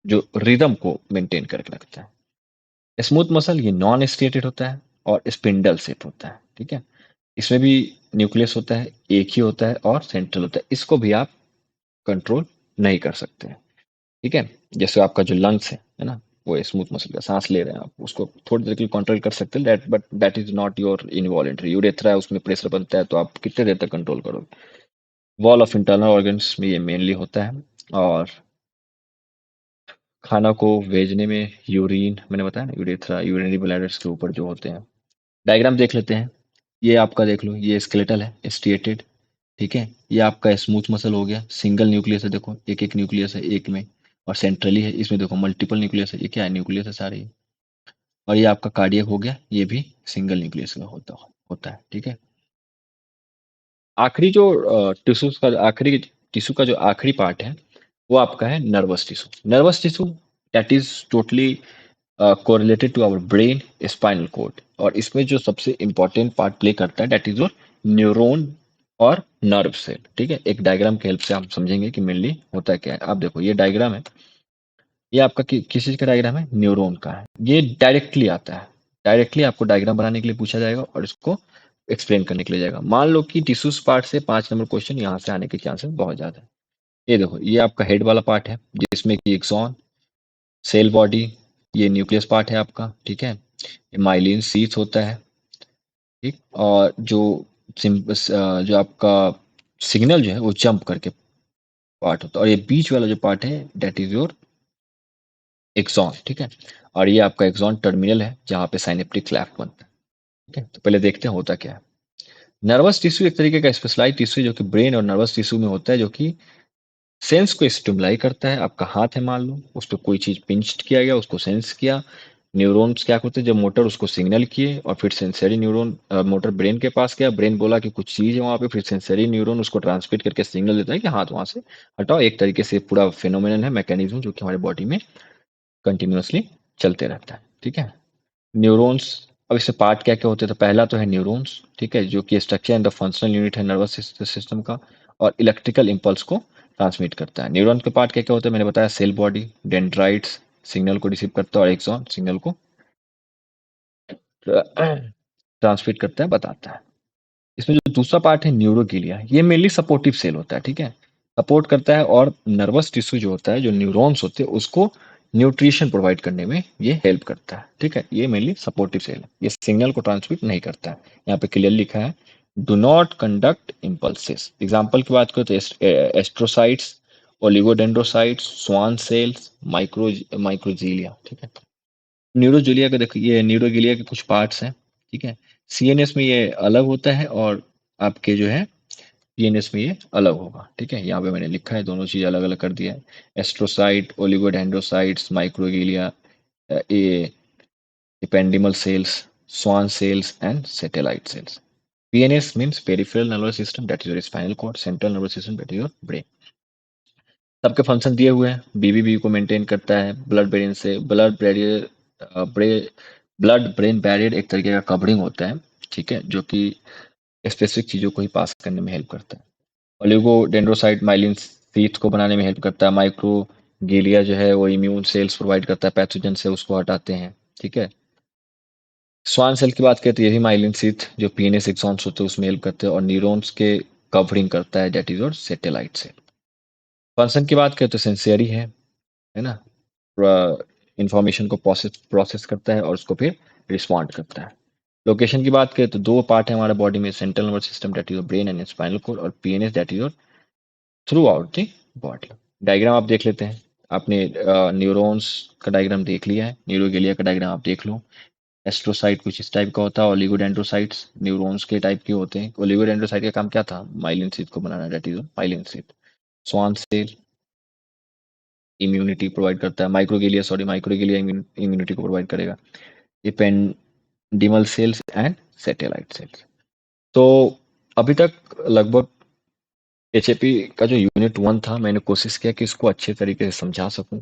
S1: जो रिदम को मेंटेन करके रखता है। स्मूथ मसल ये नॉन स्टेटेड होता है और स्पिंडल शेप होता है, ठीक है। इसमें भी न्यूक्लियस होता है, एक ही होता है, और सेंट्रल होता है। इसको भी आप कंट्रोल नहीं कर सकते हैं, ठीक है। जैसे आपका जो लंग्स है ना, वो स्मूथ मसल का सांस ले रहे हैं, आप उसको थोड़ी देर के लिए कंट्रोल कर सकते हैं, that but that is not your involuntary. Urethra है, उसमें प्रेशर बनता है, तो आप कितने देर तक कंट्रोल करोगे। वॉल ऑफ इंटरनल ऑर्गन्स में ये मेनली होता है। और खाना को भेजने में यूरिन, मैंने बताया ना, यूरेथ्रा यूरिनरी ब्लैडर्स के ऊपर जो होते हैं। डायग्राम देख लेते हैं। ये आपका देख लो, ये स्केलेटल है, स्ट्रिएटेड, ठीक है। ये आपका स्मूथ मसल हो गया, सिंगल न्यूक्लियस है, देखो एक एक न्यूक्लियस है एक में। और सेंट्रली है, इसमें देखो मल्टीपल न्यूक्लियस है, ये क्या है, न्यूक्लियस है सारे। और ये आपका कार्डियक हो गया, ये भी सिंगल न्यूक्लियस का होता होता है, ठीक है। आखिरी जो टिश्यूज का आखिरी टिश्यू का जो आखिरी पार्ट है, वो आपका है nervous tissue. Nervous tissue that is totally correlated to our brain, spinal cord. और इसमें जो सबसे इंपॉर्टेंट पार्ट प्ले करता है दैट इज योर न्यूरॉन और नर्व सेल, ठीक है। एक डायग्राम की हेल्प से हम समझेंगे कि मेनली होता क्या है। आप देखो ये डायग्राम है, ये आपका किस चीज का डायग्राम है, न्यूरॉन का है। ये डायरेक्टली आता है, डायरेक्टली आपको डायग्राम बनाने के लिए पूछा जाएगा और इसको एक्सप्लेन करने के लिए जाएगा। मान लो कि टिश्यूज पार्ट से 5 नंबर क्वेश्चन यहाँ से आने के चांसेस बहुत ज्यादा है। ये देखो, ये आपका हेड वाला पार्ट है, जिसमें कि एक्सॉन, सेल बॉडी, ये न्यूक्लियस पार्ट है आपका, ठीक है। ये माइलिन शीथ होता है, ठीक। और जो जो आपका सिग्नल जो है वो जंप करके पार्ट होता है। और ये बीच वाला जो पार्ट है दैट इज योर एक्सॉन, ठीक है। और ये आपका एक्सॉन टर्मिनल है, जहाँ पे साइनेप्टिक क्लैफ्ट बनता है, ठीक है। तो पहले देखते हैं होता क्या है। नर्वस टिश्यू एक तरीके का स्पेशलाइज टिश्यू जो कि ब्रेन और नर्वस टिश्यू में होता है, जो कि सेंस को स्टिमुलाई करता है। आपका हाथ है मान लो, उस पर कोई चीज पिंच किया गया, उसको सेंस किया। न्यूरॉन्स क्या करते हैं, जब मोटर उसको सिग्नल किए, और फिर सेंसरी न्यूरॉन मोटर ब्रेन के पास गया, ब्रेन बोला कि कुछ चीज है वहां पे, फिर सेंसरी न्यूरॉन उसको ट्रांसमिट करके सिग्नल देता है कि हाथ वहां से हटाओ। एक तरीके से पूरा फिनोमिनन है, मैकेनिज्म जो कि हमारे बॉडी में कंटिन्यूअसली चलते रहता है, ठीक है। न्यूरॉन्स, अब इससे पार्ट क्या क्या होते हैं, तो पहला तो है न्यूरॉन्स, ठीक है, जो कि structure and the functional unit है नर्वस सिस्टम का, और इलेक्ट्रिकल इंपल्स को ट्रांसमिट करता है। न्यूरॉन के पार्ट क्या क्या होते हैं, मैंने बताया, सेल बॉडी, डेंड्राइट्स सिग्नल को रिसीव करता है, और एक्सॉन सिग्नल को ट्रांसमिट करता है, बताता है। इसमें जो दूसरा पार्ट है न्यूरोगिलिया, ये मेनली सपोर्टिव सेल होता है, ठीक है, सपोर्ट करता है। और नर्वस टिश्यू जो होता है, जो न्यूरॉन्स होते हैं, उसको न्यूट्रिशन प्रोवाइड करने में ये हेल्प करता है, ठीक है। ये मेनली सपोर्टिव सेल है, ये सिग्नल को ट्रांसमिट नहीं करता है। यहाँ पे क्लियर लिखा है, do not conduct impulses. Example की बात करो तो एस्ट्रोसाइट्स, ओलिगोडेंड्रोसाइट्स, स्वान सेल्स, माइक्रोजीलिया, ठीक है। न्यूरोजुलिया का देखो, ये न्यूरोगिलिया के कुछ पार्ट्स हैं, ठीक है। सीएनएस में ये अलग होता है, और आपके जो है पीएनएस में ये अलग होगा, ठीक है। यहाँ पे मैंने लिखा है, दोनों चीज अलग अलग कर दिया है। एस्ट्रोसाइट, ओलिगोडेंड्रोसाइट्स, माइक्रोगिलिया, ये ependymal cells, Schwann cells, and satellite cells. PNS means peripheral nervous system, that is your spinal cord. Central nervous system, that is your brain. सबके फंक्शन दिए हुए हैं। बीबीबी को मेंटेन करता है ब्लड ब्रेन से, blood barrier, blood brain barrier एक तरीके का कवरिंग होता है, ठीक है, जो कि स्पेसिफिक चीजों को ही पास करने में हेल्प करता है। ओलिगोडेंड्रोसाइट माइलिन शीथ को बनाने में हेल्प करता है। माइक्रोगिलिया जो है वो इम्यून सेल्स प्रोवाइड करता है, पैथोजन से उसको हटाते हैं, ठीक है। स्वान सेल की बात करें तो ये भी माइलिन शीथ जो पीएनएस एक्सॉन्स होते हैं उसमें हेल्प करते हैं और न्यूरॉन्स के कवरिंग करता है, दैट इज और सैटेलाइट सेल। फंक्शन की बात करें तो सेंसरी है ना, इंफॉर्मेशन को प्रोसेस प्रोसेस करता है और उसको फिर रिस्पॉन्ड करता है। लोकेशन की बात करें तो दो पार्ट है हमारे बॉडी में, central nervous system that is brain and spinal cord, और PNS that is throughout the body. Diagram आप देख लेते हैं। आपने न्यूरॉन्स का डायग्राम देख लिया है, न्यूरोगेलिया का डायग्राम आप देख लो। एस्ट्रोसाइट कुछ इस टाइप का होता है, ओलिगोडेंड्रोसाइट्स न्यूरॉन्स के टाइप के होते हैं। ओलिगोडेंड्रोसाइट का काम क्या था, माइलिन शीथ को बनाना, that is myelin sheath. Schwann cell immunity provide करता है, माइक्रोगेलिया सॉरी माइक्रोगेलिया इम्यूनिटी को प्रोवाइड करेगा। Ependymal cells and satellite cells. तो अभी तक लगभग एचएपी का जो यूनिट वन था मैंने कोशिश किया कि इसको अच्छे तरीके से समझा सकूं।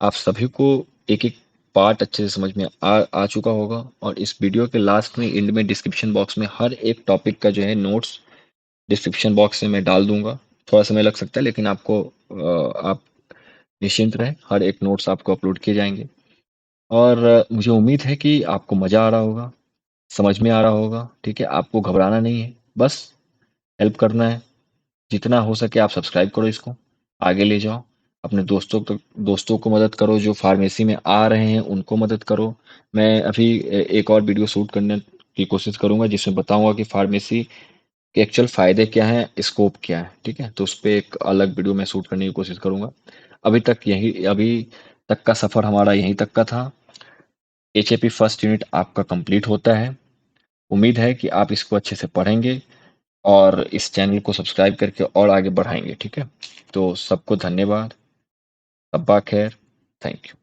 S1: आप सभी को एक एक पार्ट अच्छे से समझ में आ चुका होगा, और इस वीडियो के लास्ट में एंड में डिस्क्रिप्शन बॉक्स में हर एक टॉपिक का जो है नोट्स डिस्क्रिप्शन बॉक्स में मैं डाल दूंगा। थोड़ा समय लग सकता है लेकिन आपको आप निश्चिंत रहें, हर एक नोट्स आपको अपलोड किए जाएंगे। और मुझे उम्मीद है कि आपको मज़ा आ रहा होगा, समझ में आ रहा होगा। ठीक है, आपको घबराना नहीं है, बस हेल्प करना है। जितना हो सके आप सब्सक्राइब करो, इसको आगे ले जाओ, अपने दोस्तों को मदद करो, जो फार्मेसी में आ रहे हैं उनको मदद करो। मैं अभी एक और वीडियो शूट करने की कोशिश करूंगा जिसमें बताऊंगा कि फार्मेसी के एक्चुअल फ़ायदे क्या हैं, स्कोप क्या है। ठीक है, तो उस पे एक अलग वीडियो मैं शूट करने की कोशिश करूंगा। अभी तक का सफ़र हमारा यहीं तक का था। एचएपी फर्स्ट यूनिट आपका कंप्लीट होता है। उम्मीद है कि आप इसको अच्छे से पढ़ेंगे और इस चैनल को सब्सक्राइब करके और आगे बढ़ाएंगे। ठीक है, तो सबको धन्यवाद, अब्बा खैर, थैंक यू।